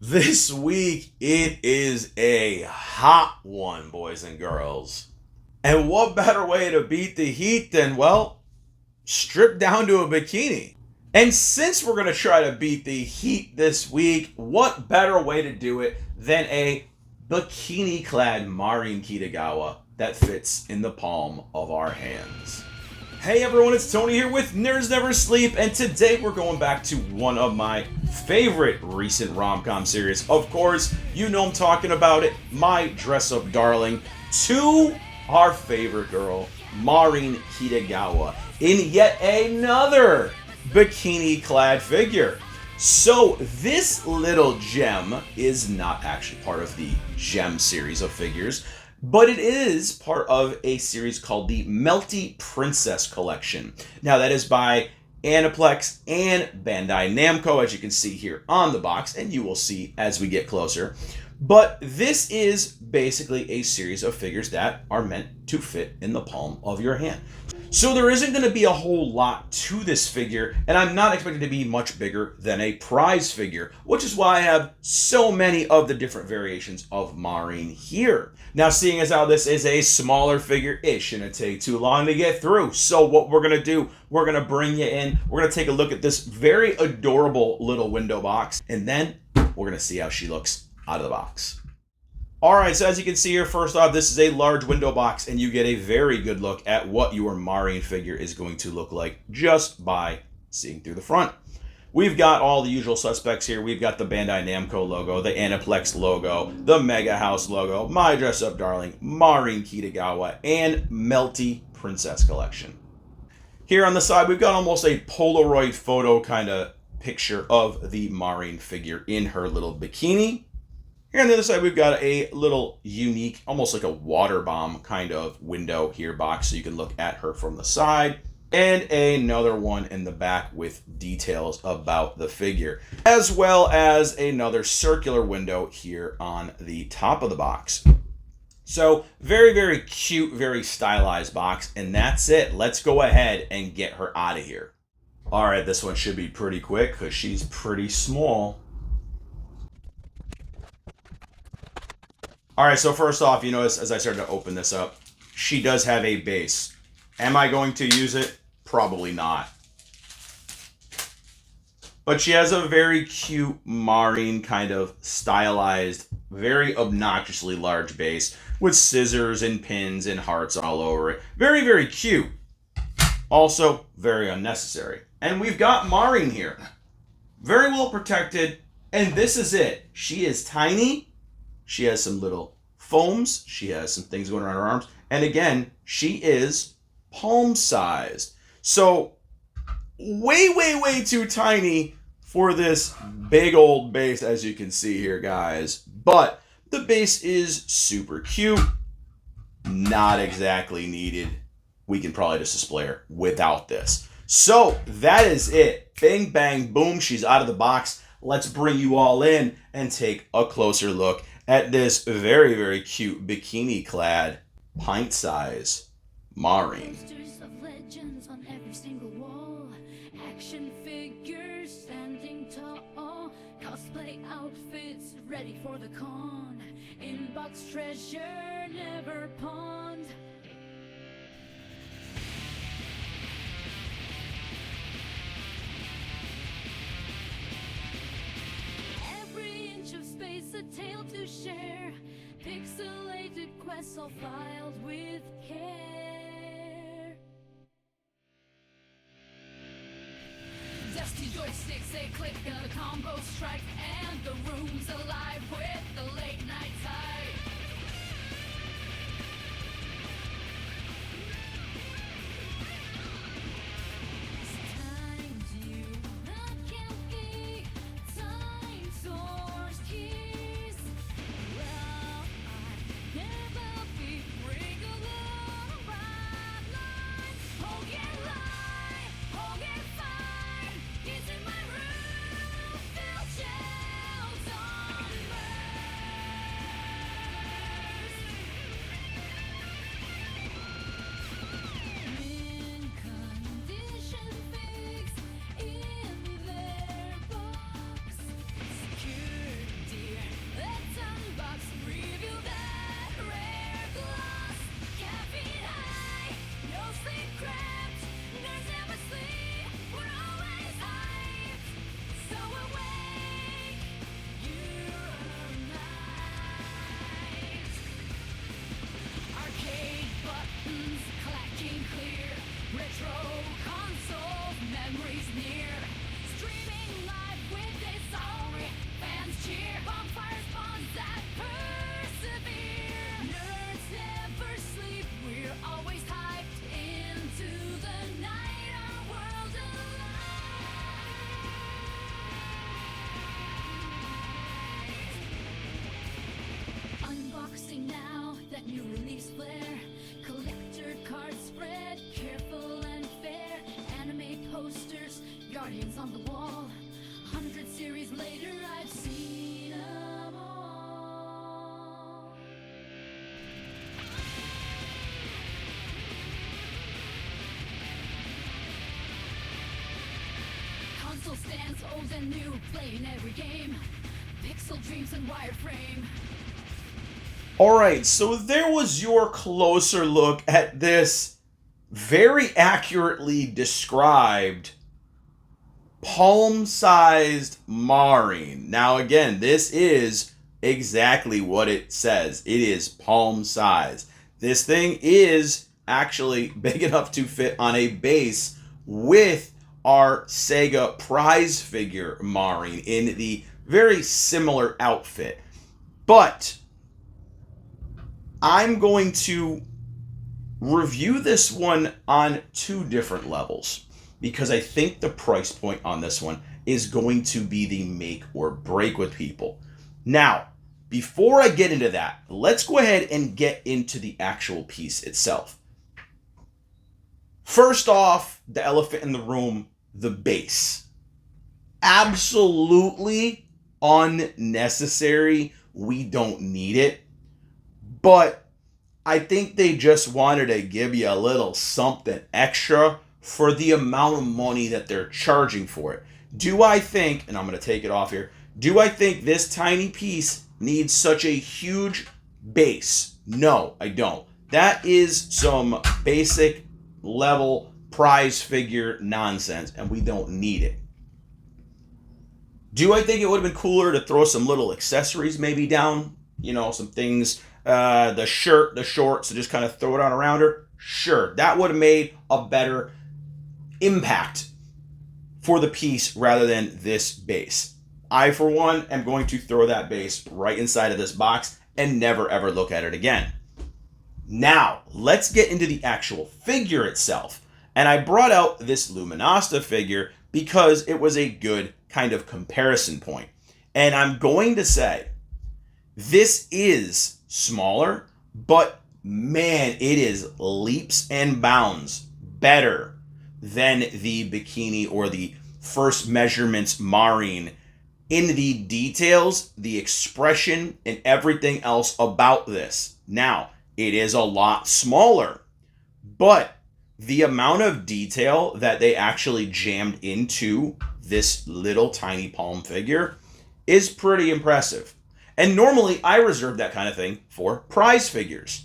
This week, it is a hot one, boys and girls. And what better way to beat the heat than, well, strip down to a bikini? And since we're going to try to beat the heat this week, what better way to do it than a bikini-clad Marin Kitagawa that fits in the palm of our hands? Hey everyone, it's Tony here with Nerds Never Sleep, and today we're going back to one of my favorite recent rom-com series. Of course, you know I'm talking about it, my dress-up darling, to our favorite girl, Marin Kitagawa, in yet another bikini-clad figure. So this little gem is not actually part of the gem series of figures, but it is part of a series called the Melty Princess Collection. Now that is by Aniplex and Bandai Namco, as you can see here on the box, and you will see as we get closer. But this is basically a series of figures that are meant to fit in the palm of your hand. So there isn't going to be a whole lot to this figure, and I'm not expecting to be much bigger than a prize figure, which is why I have so many of the different variations of Marin here. Now, seeing as how this is a smaller figure, it shouldn't take too long to get through. So what we're going to do, we're going to bring you in, we're going to take a look at this very adorable little window box, and then we're going to see how she looks out of the box. Alright, so as you can see here, first off, this is a large window box, and you get a very good look at what your Marin figure is going to look like just by seeing through the front. We've got all the usual suspects here. We've got the Bandai Namco logo, the Aniplex logo, the Megahouse logo, My Dress Up Darling, Marin Kitagawa, and Melty Princess Collection. Here on the side, we've got almost a Polaroid photo kind of picture of the Marin figure in her little bikini. Here on the other side, we've got a little unique, almost like a water bomb kind of window here box, so you can look at her from the side. And another one in the back with details about the figure, as well as another circular window here on the top of the box. So very, very cute, very stylized box, and that's it. Let's go ahead and get her out of here. All right, this one should be pretty quick because she's pretty small. All right, so first off, you notice as I started to open this up, she does have a base. Am I going to use it? Probably not. But she has a very cute Marin kind of stylized, very obnoxiously large base with scissors and pins and hearts all over it. Very, very cute. Also, very unnecessary. And we've got Marin here. Very well protected, and this is it. She is tiny. She has some little foams. She has some things going around her arms. And again, she is palm-sized. So, way, way, way too tiny for this big old base, as you can see here, guys. But the base is super cute. Not exactly needed. We can probably just display her without this. So, that is it. Bang, bang, boom. She's out of the box. Let's bring you all in and take a closer look at this very, very cute bikini-clad, pint-size Marin. Posters of legends on every single wall. Action figures standing tall. Cosplay outfits ready for the con. Inbox treasure never pawned. Every inch of space a tale to share. Pixelated quests all filed with care. Dusty joysticks, a click, a combo strike, and the room's alive with the late night type. Times you that can't be time source keys. Well, I never be wriggled on a right line. Oh yeah, lie, oh yeah, fine. He's in my room, feel chills on me. Exciting now, that new release flare. Collector cards spread, careful and fair. Anime posters, guardians on the wall. 100 series later, I've seen 'em all. Console stands old and new, playing every game. Pixel dreams and wireframe. Alright, so there was your closer look at this very accurately described palm-sized Marin. Now again, this is exactly what it says. It is palm-sized. This thing is actually big enough to fit on a base with our Sega prize figure Marin in the very similar outfit. But I'm going to review this one on two different levels because I think the price point on this one is going to be the make or break with people. Now, before I get into that, let's go ahead and get into the actual piece itself. First off, the elephant in the room, the base. Absolutely unnecessary. We don't need it. But I think they just wanted to give you a little something extra for the amount of money that they're charging for it. Do I think, and I'm going to take it off here, do I think this tiny piece needs such a huge base? No, I don't. That is some basic level prize figure nonsense, and we don't need it. Do I think it would have been cooler to throw some little accessories maybe down? You know, some things, the shirt, the shorts, to just kind of throw it on around her? Sure, that would have made a better impact for the piece rather than this base. I, for one, am going to throw that base right inside of this box and never ever look at it again. Now, let's get into the actual figure itself. And I brought out this Luminosity figure because it was a good kind of comparison point. And I'm going to say, this is smaller, but man, it is leaps and bounds better than the Bikini or the first measurements Marin in the details, the expression, and everything else about this. Now, it is a lot smaller, but the amount of detail that they actually jammed into this little tiny palm figure is pretty impressive. And normally I reserve that kind of thing for prize figures.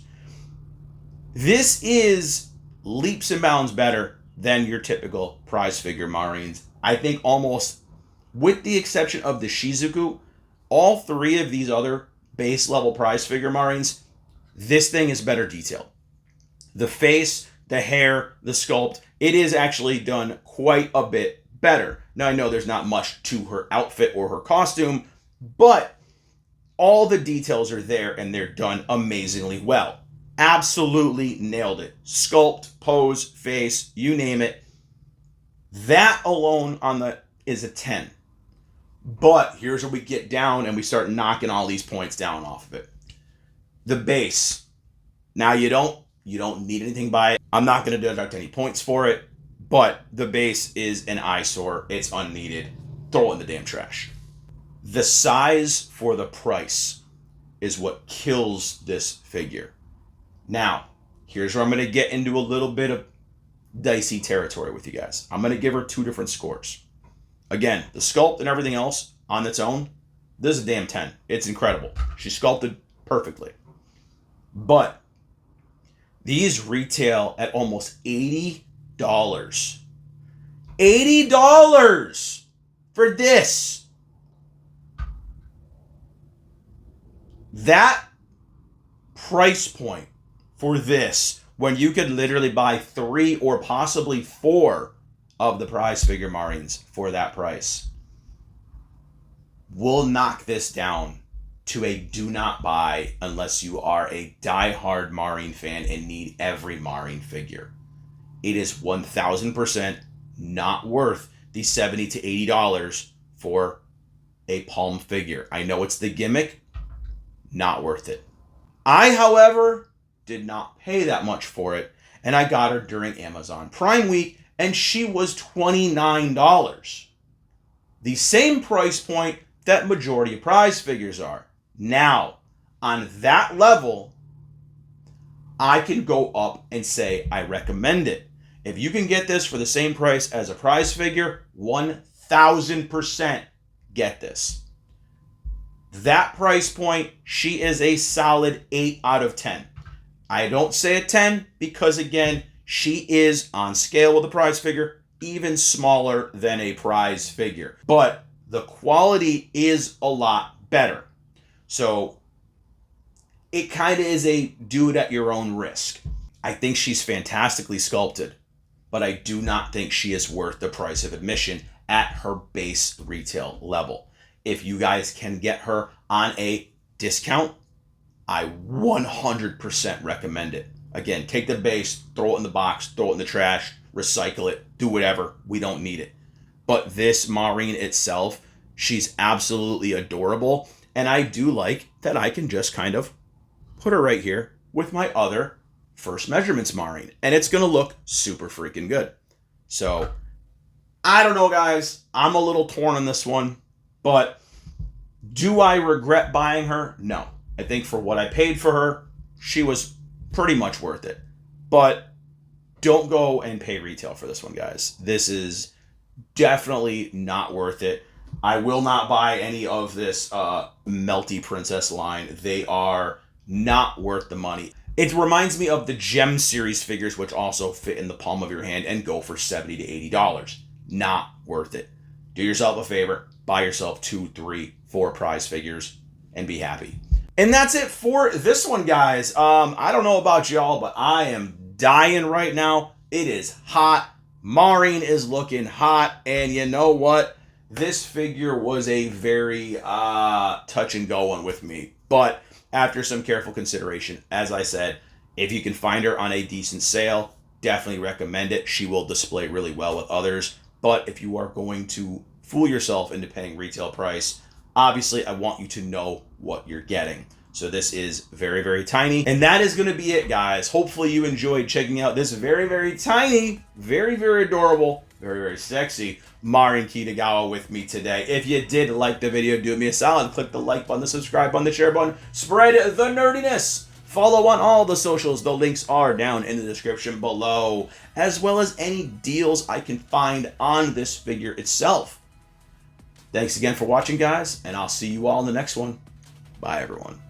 This is leaps and bounds better than your typical prize figure Marines. I think almost, with the exception of the Shizuku, all three of these other base level prize figure Marines, this thing is better detailed. The face, the hair, the sculpt, it is actually done quite a bit better. Now, I know there's not much to her outfit or her costume, but all the details are there and they're done amazingly well. Absolutely nailed it. Sculpt, pose, face, you name it. That alone is a 10. But here's where we get down and we start knocking all these points down off of it. The base. Now you don't need anything by it. I'm not going to deduct any points for it, but the base is an eyesore. It's unneeded. Throw it in the damn trash. The size for the price is what kills this figure. Now, here's where I'm going to get into a little bit of dicey territory with you guys. I'm going to give her two different scores. Again, the sculpt and everything else on its own, this is a damn 10. It's incredible. She sculpted perfectly. But these retail at almost $80. $80 for this. That price point for this, when you could literally buy 3 or possibly 4 of the prize figure Marines for that price, will knock this down to a do not buy unless you are a diehard Marin fan and need every Marin figure. It is 1000% not worth the $70 to $80 for a palm figure. I know it's the gimmick, not worth it. I, however, did not pay that much for it, and I got her during Amazon Prime Week, and she was $29. The same price point that majority of prize figures are. Now, on that level, I can go up and say I recommend it. If you can get this for the same price as a prize figure, 1000% get this. That price point, she is a solid 8 out of 10. I don't say a 10 because, again, she is on scale with a prize figure, even smaller than a prize figure. But the quality is a lot better. So it kind of is a do it at your own risk. I think she's fantastically sculpted, but I do not think she is worth the price of admission at her base retail level. If you guys can get her on a discount, I 100% recommend it. Again, take the base, throw it in the box, throw it in the trash, recycle it, do whatever. We don't need it. But this Marin itself, she's absolutely adorable. And I do like that I can just kind of put her right here with my other First Measurements Marin. And it's going to look super freaking good. So, I don't know, guys. I'm a little torn on this one. But do I regret buying her? No. I think for what I paid for her, she was pretty much worth it. But don't go and pay retail for this one, guys. This is definitely not worth it. I will not buy any of this Melty Princess line. They are not worth the money. It reminds me of the Gem series figures, which also fit in the palm of your hand and go for $70 to $80. Not worth it. Do yourself a favor. Buy yourself 2, 3, 4 prize figures and be happy. And that's it for this one, guys. I don't know about y'all, but I am dying right now. It is hot. Marin is looking hot. And you know what? This figure was a very touch and go one with me. But after some careful consideration, as I said, if you can find her on a decent sale, definitely recommend it. She will display really well with others. But if you are going to fool yourself into paying retail price, obviously I want you to know what you're getting. So this is very, very tiny. And that is going to be it, guys. Hopefully you enjoyed checking out this very, very tiny, very, very adorable, very, very sexy Marin Kitagawa with me today. If you did like the video, do me a solid. Click the like button, the subscribe button, the share button. Spread the nerdiness. Follow on all the socials. The links are down in the description below, as well as any deals I can find on this figure itself. Thanks again for watching, guys, and I'll see you all in the next one. Bye, everyone.